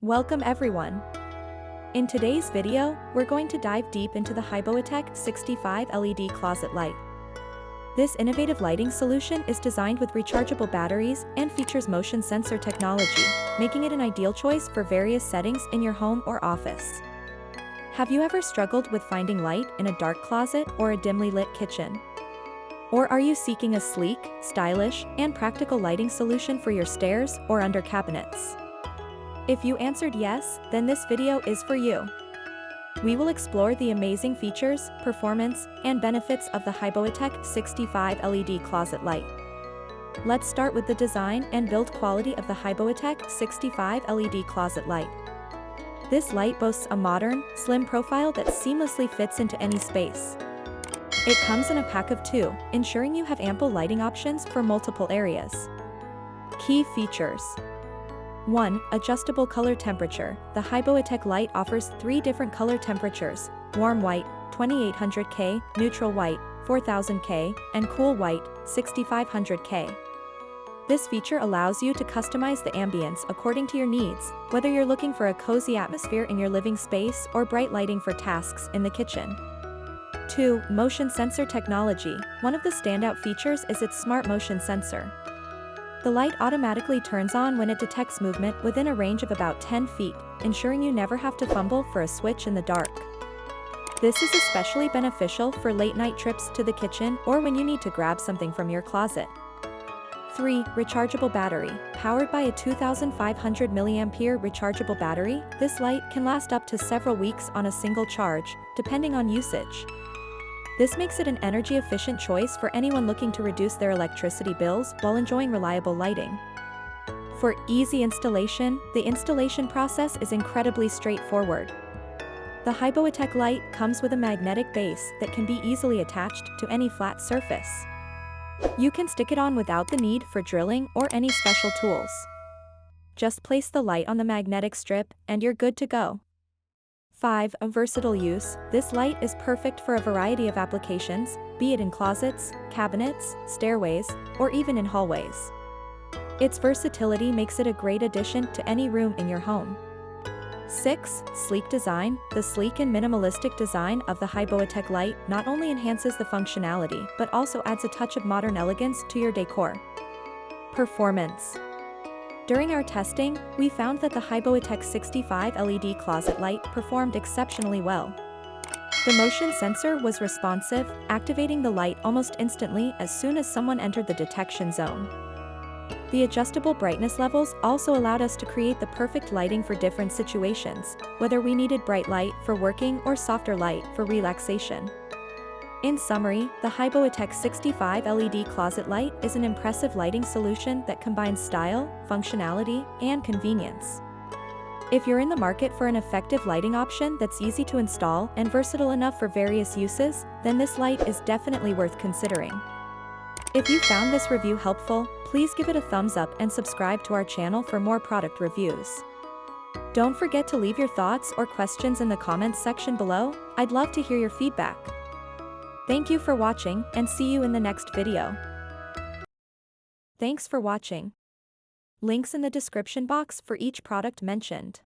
Welcome everyone. In today's video, we're going to dive deep into the Hyboatech 65 LED closet light. This innovative lighting solution is designed with rechargeable batteries and features motion sensor technology, making it an ideal choice for various settings in your home or office. Have you ever struggled with finding light in a dark closet or a dimly lit kitchen? Or are you seeking a sleek, stylish, and practical lighting solution for your stairs or under cabinets? If you answered yes, then this video is for you. We will explore the amazing features, performance, and benefits of the Hyboatech 65 LED closet light. Let's start with the design and build quality of the Hyboatech 65 LED closet light. This light boasts a modern, slim profile that seamlessly fits into any space. It comes in a pack of 2, ensuring you have ample lighting options for multiple areas. Key features. 1. Adjustable color temperature. The Hyboatech light offers 3 different color temperatures: warm white, 2800K, neutral white, 4000K, and cool white, 6500K. This feature allows you to customize the ambience according to your needs, whether you're looking for a cozy atmosphere in your living space or bright lighting for tasks in the kitchen. 2. Motion sensor technology. One of the standout features is its smart motion sensor. The light automatically turns on when it detects movement within a range of about 10 feet, ensuring you never have to fumble for a switch in the dark. This is especially beneficial for late-night trips to the kitchen or when you need to grab something from your closet. 3. Rechargeable battery. Powered by a 2500 mAh rechargeable battery, this light can last up to several weeks on a single charge, depending on usage. This makes it an energy-efficient choice for anyone looking to reduce their electricity bills while enjoying reliable lighting. For easy installation, the installation process is incredibly straightforward. The Hyboatech light comes with a magnetic base that can be easily attached to any flat surface. You can stick it on without the need for drilling or any special tools. Just place the light on the magnetic strip and you're good to go. 5. A versatile use. This light is perfect for a variety of applications, be it in closets, cabinets, stairways, or even in hallways. Its versatility makes it a great addition to any room in your home. 6. Sleek design. The sleek and minimalistic design of the Hyboatech light not only enhances the functionality but also adds a touch of modern elegance to your decor. Performance. During our testing, we found that the Hyboatech 65 LED closet light performed exceptionally well. The motion sensor was responsive, activating the light almost instantly as soon as someone entered the detection zone. The adjustable brightness levels also allowed us to create the perfect lighting for different situations, whether we needed bright light for working or softer light for relaxation. In summary, the Hyboatech 65 LED closet light is an impressive lighting solution that combines style, functionality, and convenience. If you're in the market for an effective lighting option that's easy to install and versatile enough for various uses, then this light is definitely worth considering. If you found this review helpful, please give it a thumbs up and subscribe to our channel for more product reviews. Don't forget to leave your thoughts or questions in the comments section below. I'd love to hear your feedback. Thank you for watching, and see you in the next video. Thanks for watching. Links in the description box for each product mentioned.